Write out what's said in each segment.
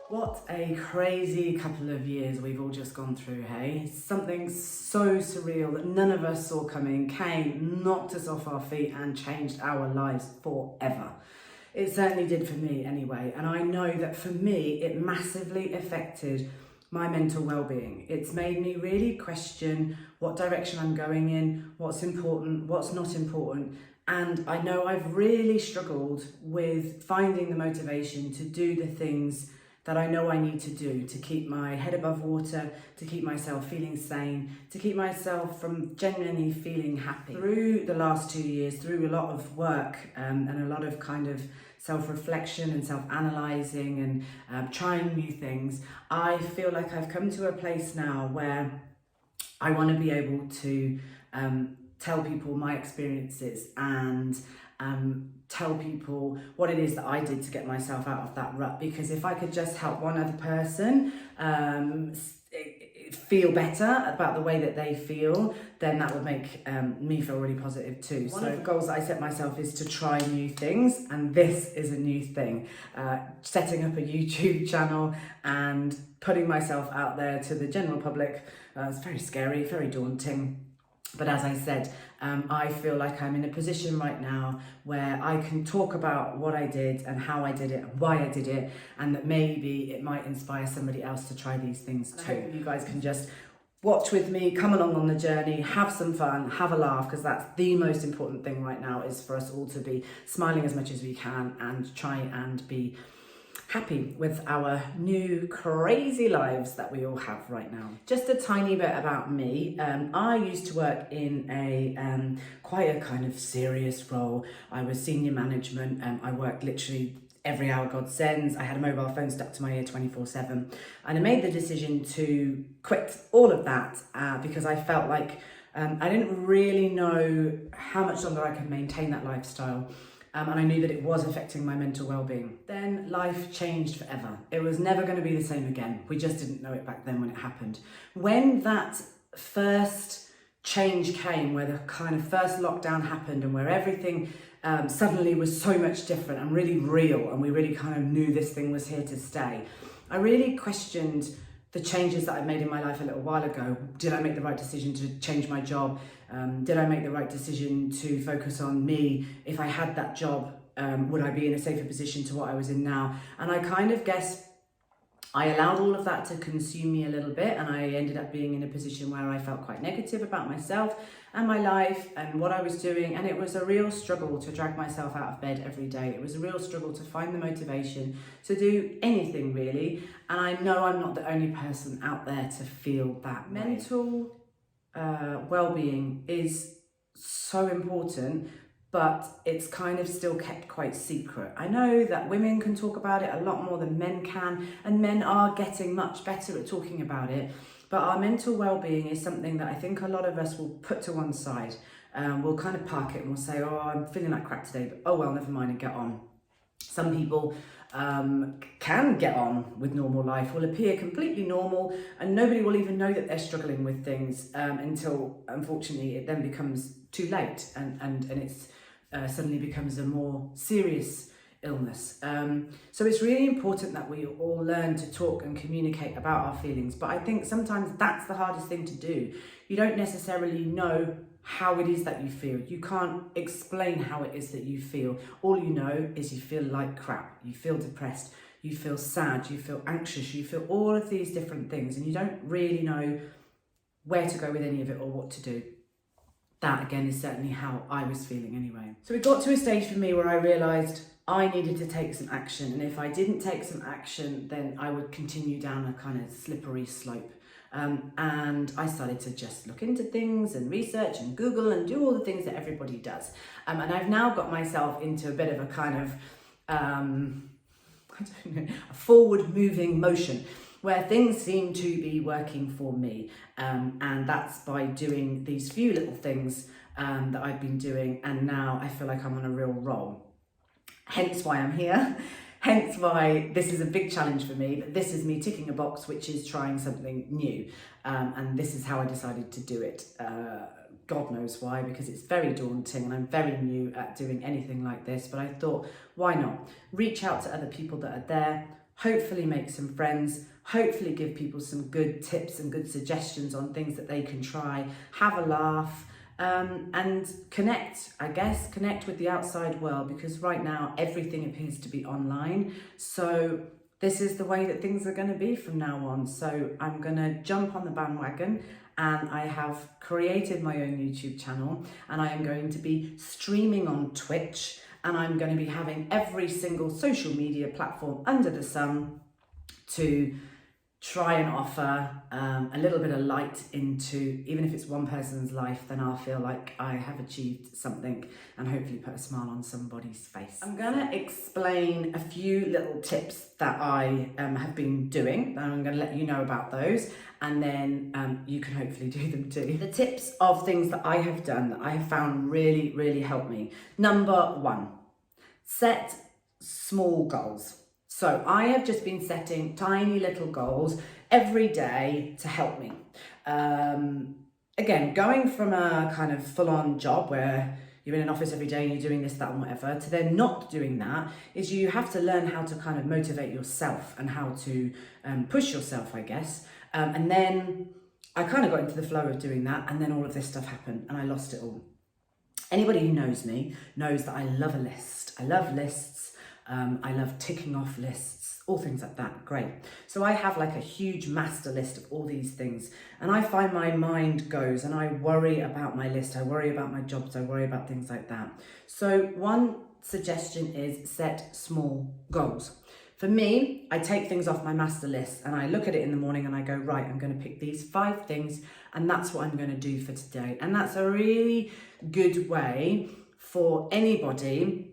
What a crazy couple of years we've all just gone through, hey? Something so surreal that none of us saw coming came, knocked us off our feet and changed our lives forever. It certainly did for me anyway, and I know that for me it massively affected my mental well-being. It's made me really question what direction I'm going in, what's important, what's not important, and I know I've really struggled with finding the motivation to do the things that I know I need to do to keep my head above water, to keep myself feeling sane, to keep myself from genuinely feeling happy. Through the last 2 years, through a lot of work and a lot of kind of self-reflection and self-analysing and trying new things, I feel like I've come to a place now where I want to be able to tell people my experiences and tell people what it is that I did to get myself out of that rut, because if I could just help one other person feel better about the way that they feel, then that would make me feel really positive too. One of the goals that I set myself is to try new things, and this is a new thing. Setting up a YouTube channel and putting myself out there to the general public. It's very scary, very daunting. But as I said, I feel like I'm in a position right now where I can talk about what I did and how I did it and why I did it, and that maybe it might inspire somebody else to try these things too. I hope you guys can just watch with me, come along on the journey, have some fun, have a laugh, because that's the most important thing right now, is for us all to be smiling as much as we can and try and be happy with our new crazy lives that we all have right now. Just a tiny bit about me. I used to work in a quite a kind of serious role. I was senior management. I worked literally every hour God sends. I had a mobile phone stuck to my ear 24/7, and I made the decision to quit all of that because I felt like I didn't really know how much longer I could maintain that lifestyle. And I knew that it was affecting my mental well-being. Then life changed forever. It was never going to be the same again. We just didn't know it back then when it happened. When that first change came, where the kind of first lockdown happened and where everything suddenly was so much different and really real, and we really kind of knew this thing was here to stay, I really questioned the changes that I made in my life a little while ago. Did I make the right decision to change my job? Did I make the right decision to focus on me? If I had that job, would I be in a safer position to what I was in now? And I kind of guess I allowed all of that to consume me a little bit, and I ended up being in a position where I felt quite negative about myself and my life and what I was doing, and it was a real struggle to drag myself out of bed every day. It was a real struggle to find the motivation to do anything really, and I know I'm not the only person out there to feel that. Mental well-being is so important, but it's kind of still kept quite secret. I know that women can talk about it a lot more than men can, and men are getting much better at talking about it, but our mental well-being is something that I think a lot of us will put to one side. We'll kind of park it and we'll say, oh, I'm feeling like crap today, but oh well, never mind, and get on. Some people can get on with normal life, will appear completely normal, and nobody will even know that they're struggling with things until, unfortunately, it then becomes too late, and it's suddenly becomes a more serious illness. So it's really important that we all learn to talk and communicate about our feelings, but I think sometimes that's the hardest thing to do. You don't necessarily know how it is that you feel. You can't explain how it is that you feel. All you know is you feel like crap, you feel depressed, you feel sad, you feel anxious, you feel all of these different things, and you don't really know where to go with any of it or what to do. That again is certainly how I was feeling anyway. So it got to a stage for me where I realised I needed to take some action, and if I didn't take some action, then I would continue down a kind of slippery slope. And I started to just look into things and research and Google and do all the things that everybody does. And I've now got myself into a bit of a kind of, I don't know, a forward moving motion. where things seem to be working for me. And that's by doing these few little things that I've been doing, and now I feel like I'm on a real roll. Hence why I'm here. Hence why this is a big challenge for me, but this is me ticking a box, which is trying something new. And this is how I decided to do it. God knows why, because it's very daunting and I'm very new at doing anything like this, but I thought, why not? Reach out to other people that are there, hopefully make some friends, hopefully give people some good tips and good suggestions on things that they can try, have a laugh, and connect, I guess, connect with the outside world, because right now everything appears to be online. So this is the way that things are going to be from now on. So I'm going to jump on the bandwagon, and I have created my own YouTube channel, and I am going to be streaming on Twitch, and I'm going to be having every single social media platform under the sun to try and offer a little bit of light into, even if it's one person's life, then I'll feel like I have achieved something and hopefully put a smile on somebody's face. I'm gonna explain a few little tips that I have been doing, and I'm gonna let you know about those, and then you can hopefully do them too. The tips of things that I have done that I have found really, really help me. Number one, set small goals. So I have just been setting tiny little goals every day to help me. Again, going from a kind of full-on job where you're in an office every day and you're doing this, that and whatever, to then not doing that, is you have to learn how to kind of motivate yourself and how to push yourself, I guess. And then I kind of got into the flow of doing that, and then all of this stuff happened and I lost it all. Anybody who knows me knows that I love a list. I love lists. I love ticking off lists, all things like that, great. So I have like a huge master list of all these things, and I find my mind goes and I worry about my list, I worry about my jobs, I worry about things like that. So one suggestion is set small goals. For me, I take things off my master list and I look at it in the morning and I go, right, I'm going to pick these 5 things and that's what I'm going to do for today. And that's a really good way for anybody,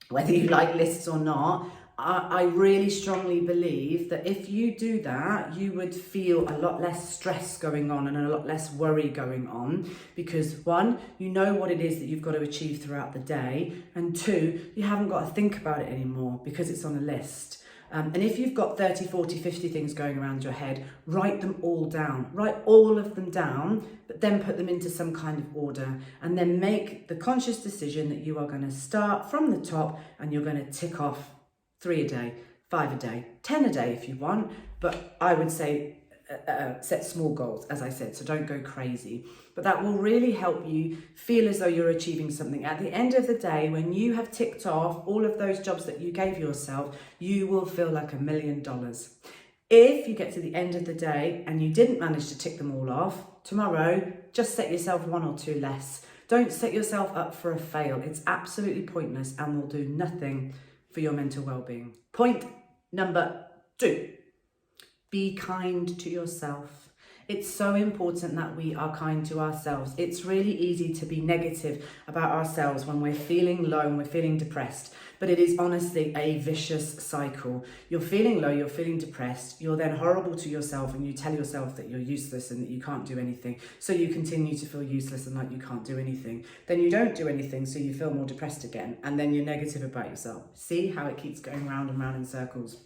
whether you like lists or not. I really strongly believe that if you do that, you would feel a lot less stress going on and a lot less worry going on, because 1, you know what it is that you've got to achieve throughout the day, and 2, you haven't got to think about it anymore because it's on a list. And if you've got 30, 40, 50 things going around your head, write them all down. Write all of them down, but then put them into some kind of order, and then make the conscious decision that you are going to start from the top and you're going to tick off 3 a day, 5 a day, 10 a day if you want. But I would say set small goals, as I said, so don't go crazy. But that will really help you feel as though you're achieving something. At the end of the day, when you have ticked off all of those jobs that you gave yourself, you will feel like $1 million. If you get to the end of the day and you didn't manage to tick them all off, tomorrow, just set yourself 1 or 2 less. Don't set yourself up for a fail. It's absolutely pointless and will do nothing for your mental well-being. Point number 2. Be kind to yourself. It's so important that we are kind to ourselves. It's really easy to be negative about ourselves when we're feeling low and we're feeling depressed, but it is honestly a vicious cycle. You're feeling low, you're feeling depressed, you're then horrible to yourself and you tell yourself that you're useless and that you can't do anything. So you continue to feel useless and like you can't do anything. Then you don't do anything, so you feel more depressed again, and then you're negative about yourself. See how it keeps going round and round in circles?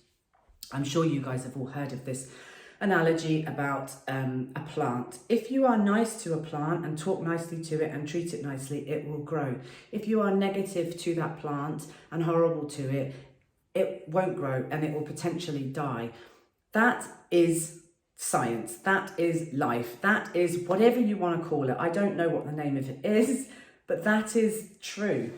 I'm sure you guys have all heard of this analogy about a plant. If you are nice to a plant and talk nicely to it and treat it nicely, it will grow. If you are negative to that plant and horrible to it, it won't grow and it will potentially die. That is science. That is life. That is whatever you want to call it. I don't know what the name of it is, but that is true.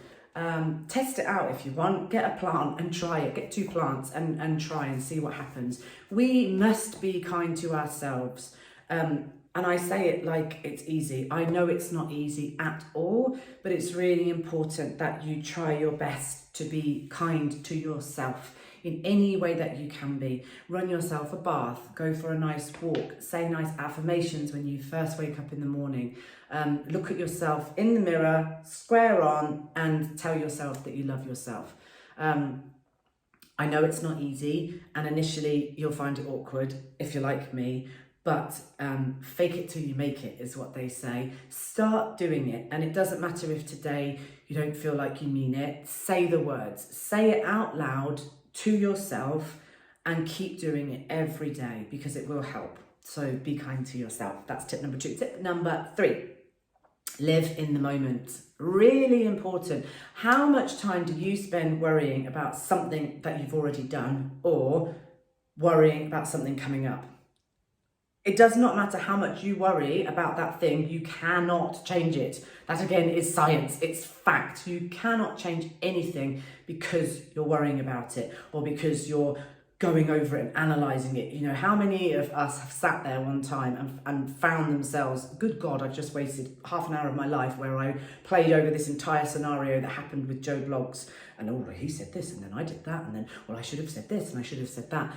Test it out if you want. Get a plant and try it. Get 2 plants and try and see what happens. We must be kind to ourselves. And I say it like it's easy. I know it's not easy at all, but it's really important that you try your best to be kind to yourself in any way that you can be. Run yourself a bath, go for a nice walk, say nice affirmations when you first wake up in the morning. Look at yourself in the mirror, square on, and tell yourself that you love yourself. I know it's not easy, and initially you'll find it awkward if you're like me, but fake it till you make it is what they say. Start doing it, and it doesn't matter if today you don't feel like you mean it. Say the words, say it out loud to yourself, and keep doing it every day because it will help. So be kind to yourself. That's tip number 2. Tip number 3. Live in the moment. Really important. How much time do you spend worrying about something that you've already done or worrying about something coming up? It does not matter how much you worry about that thing, you cannot change it. That again is science, it's fact. You cannot change anything because you're worrying about it or because you're going over it and analysing it. You know, how many of us have sat there one time and found themselves, good God, I've just wasted half an hour of my life where I played over this entire scenario that happened with Joe Bloggs, and oh, he said this and then I did that, and then, well, I should have said this and I should have said that.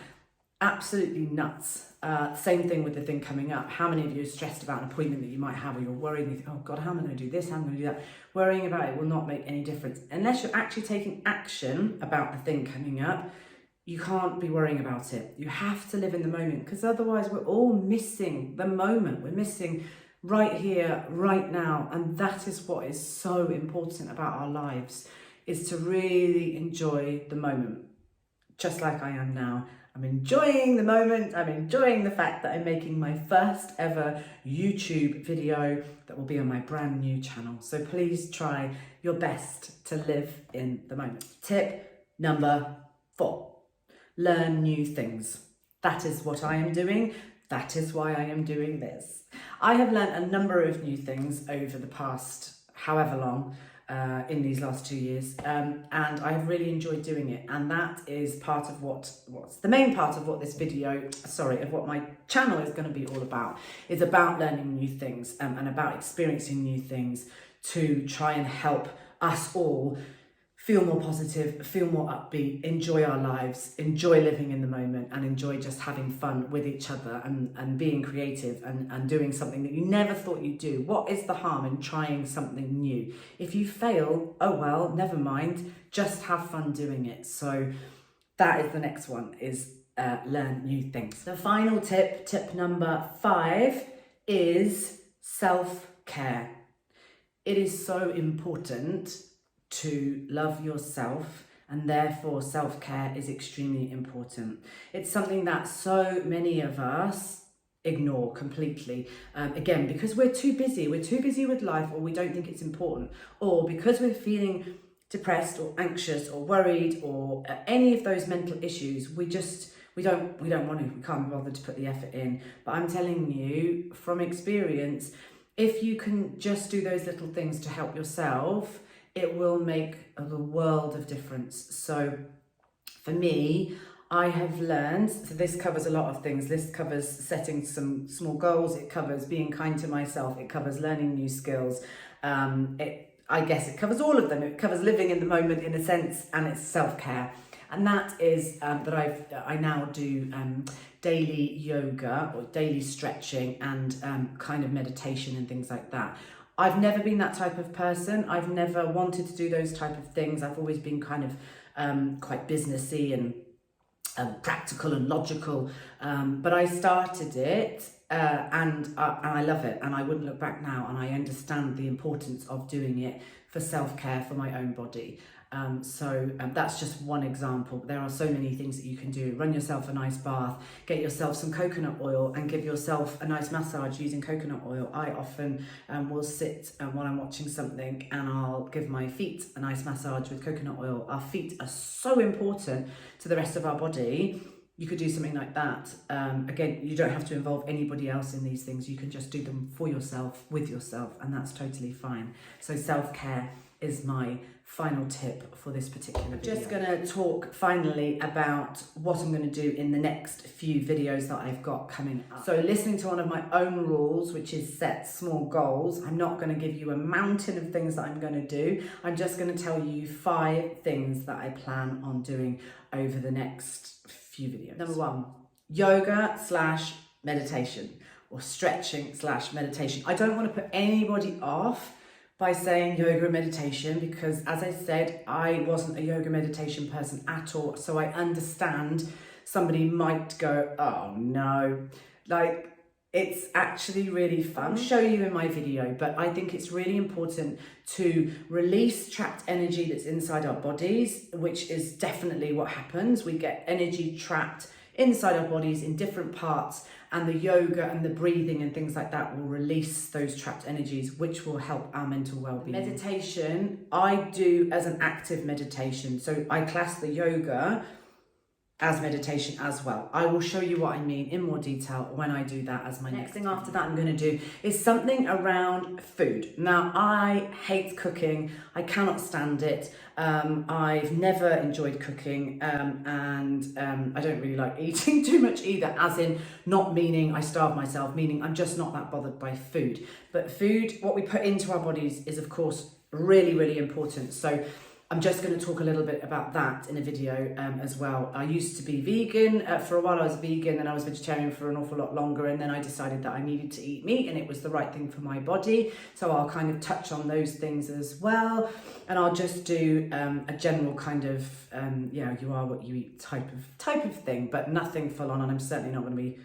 Absolutely nuts. Same thing with the thing coming up. How many of you are stressed about an appointment that you might have, or you're worried and you think, oh God, how am I going to do this? How am I going to do that? Worrying about it will not make any difference. Unless you're actually taking action about the thing coming up, you can't be worrying about it. You have to live in the moment, because otherwise we're all missing the moment. We're missing right here, right now. And that is what is so important about our lives, is to really enjoy the moment, just like I am now. I'm enjoying the moment. I'm enjoying the fact that I'm making my first ever YouTube video that will be on my brand new channel. So please try your best to live in the moment. Tip number 4, learn new things. That is what I am doing. That is why I am doing this. I have learned a number of new things over the past however long, in these last 2 years, and I've really enjoyed doing it, and that is part of what's the main part of what this video, of what my channel is going to be all about. It's about learning new things, and about experiencing new things to try and help us all feel more positive, feel more upbeat, enjoy our lives, enjoy living in the moment, and enjoy just having fun with each other and being creative and doing something that you never thought you'd do. What is the harm in trying something new? If you fail, oh well, never mind, just have fun doing it. So that is the next one, is learn new things. The final tip number 5, is self-care. It is so important to love yourself, and therefore self-care is extremely important. It's something that so many of us ignore completely, again, because we're too busy with life, or we don't think it's important, or because we're feeling depressed or anxious or worried or any of those mental issues, we don't want to, we can't be bothered to put the effort in. But I'm telling you from experience, if you can just do those little things to help yourself, it will make the world of difference. So for me, I have learned, so this covers a lot of things. This covers setting some small goals. It covers being kind to myself. It covers learning new skills. I guess it covers all of them. It covers living in the moment in a sense, and it's self-care. And that is that I now do daily yoga or daily stretching and kind of meditation and things like that. I've never been that type of person. I've never wanted to do those type of things. I've always been kind of quite businessy and practical and logical. But I started it and I love it, and I wouldn't look back now. And I understand the importance of doing it for self-care for my own body. So that's just one example. There are so many things that you can do. Run yourself a nice bath, get yourself some coconut oil and give yourself a nice massage using coconut oil. I often will sit while I'm watching something and I'll give my feet a nice massage with coconut oil. Our feet are so important to the rest of our body. You could do something like that. Again, you don't have to involve anybody else in these things. You can just do them for yourself, with yourself, and that's totally fine. So self-care is my final tip for this particular video. I'm just going to talk finally about what I'm going to do in the next few videos that I've got coming up. So listening to one of my own rules, which is set small goals, I'm not going to give you a mountain of things that I'm going to do. I'm just going to tell you 5 things that I plan on doing over the next few videos. Number 1, yoga/meditation or stretching/meditation. I don't want to put anybody off by saying yoga and meditation, because as I said, I wasn't a yoga meditation person at all. So I understand somebody might go, oh no, like it's actually really fun. I'll show you in my video, but I think it's really important to release trapped energy that's inside our bodies, which is definitely what happens. We get energy trapped inside our bodies in different parts, and the yoga and the breathing and things like that will release those trapped energies, which will help our mental well-being. Meditation, I do as an active meditation. So I class the yoga as meditation as well. I will show you what I mean in more detail when I do that as my next thing. After that, I'm going to do is something around food. Now, I hate cooking. I cannot stand it. I've never enjoyed cooking, and I don't really like eating too much either, as in not meaning I starve myself, meaning I'm just not that bothered by food. But food, what we put into our bodies is of course really, really important. So I'm just going to talk a little bit about that in a video as well. I used to be vegan. For a while I was vegan, and I was vegetarian for an awful lot longer, and then I decided that I needed to eat meat and it was the right thing for my body. So I'll kind of touch on those things as well, and I'll just do a general kind of, you are what you eat type of thing, but nothing full on, and I'm certainly not going to be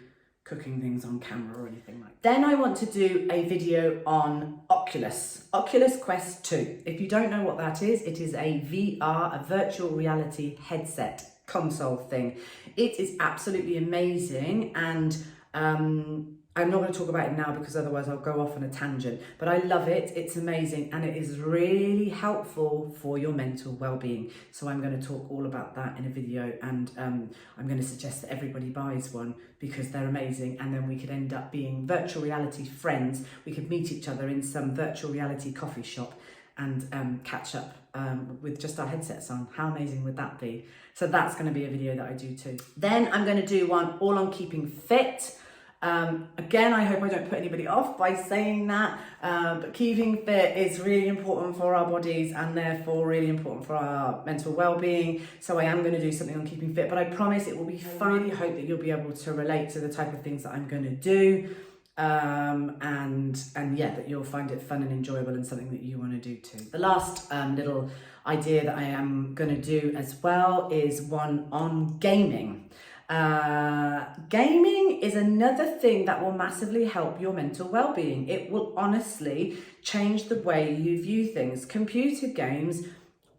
cooking things on camera or anything like that. Then I want to do a video on Oculus Quest 2. If you don't know what that is, it is a VR, a virtual reality headset console thing. It is absolutely amazing, and I'm not going to talk about it now because otherwise I'll go off on a tangent, but I love it. It's amazing, and it is really helpful for your mental well-being. So I'm going to talk all about that in a video, and I'm going to suggest that everybody buys one because they're amazing, and then we could end up being virtual reality friends. We could meet each other in some virtual reality coffee shop and catch up with just our headsets on. How amazing would that be? So that's going to be a video that I do too. Then I'm going to do one all on keeping fit. Again, I hope I don't put anybody off by saying that, but keeping fit is really important for our bodies and therefore really important for our mental well-being. So I am going to do something on keeping fit, but I promise it will be fun. I really hope that you'll be able to relate to the type of things that I'm going to do, and yeah, that you'll find it fun and enjoyable and something that you want to do too. The last little idea that I am going to do as well is one on gaming. Gaming is another thing that will massively help your mental well-being. It will honestly change the way you view things. Computer games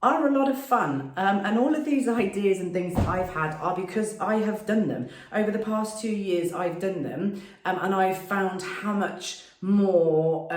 are a lot of fun, and all of these ideas and things that I've had are because I have done them. Over the past 2 years I've done them, and I've found how much more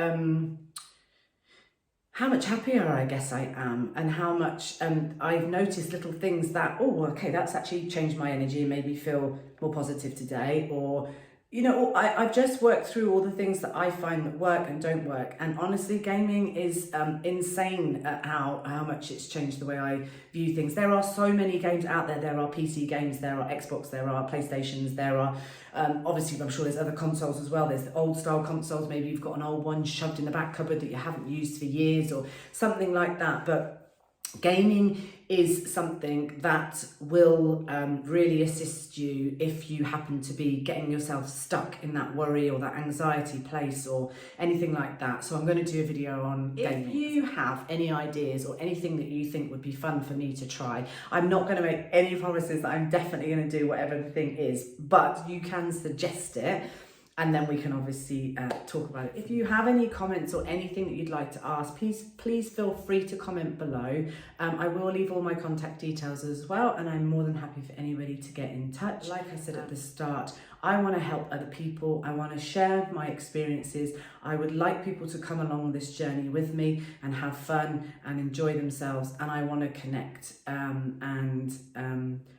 how much happier I guess I am, and how much I've noticed little things that, oh, okay, that's actually changed my energy and made me feel more positive today. Or, you know, I've just worked through all the things that I find that work and don't work. And honestly, gaming is insane at how much it's changed the way I view things. There are so many games out there. There are PC games, there are Xbox, there are PlayStations, there are, obviously I'm sure there's other consoles as well. There's the old style consoles. Maybe you've got an old one shoved in the back cupboard that you haven't used for years or something like that. But gaming is something that will really assist you if you happen to be getting yourself stuck in that worry or that anxiety place or anything like that. So I'm going to do a video on gaming. If you have any ideas or anything that you think would be fun for me to try, I'm not going to make any promises that I'm definitely going to do whatever the thing is, but you can suggest it, and then we can obviously talk about it. If you have any comments or anything that you'd like to ask, please feel free to comment below. I will leave all my contact details as well, and I'm more than happy for anybody to get in touch. Like I said at the start, I want to help other people. I want to share my experiences. I would like people to come along this journey with me and have fun and enjoy themselves, and I want to connect.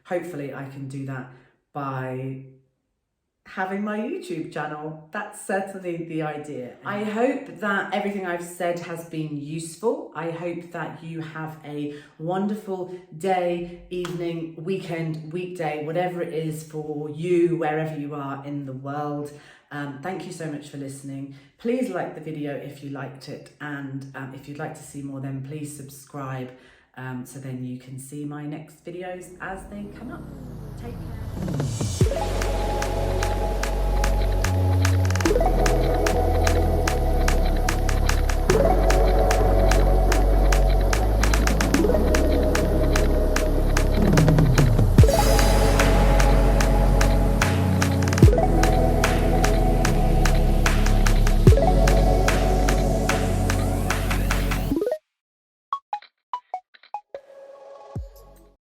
Hopefully I can do that by having my YouTube channel. That's certainly the idea. I hope that everything I've said has been useful. I hope that you have a wonderful day, evening, weekend, weekday, whatever it is for you, wherever you are in the world. Thank you so much for listening. Please like the video if you liked it, and if you'd like to see more, then please subscribe, so then you can see my next videos as they come up. Take care.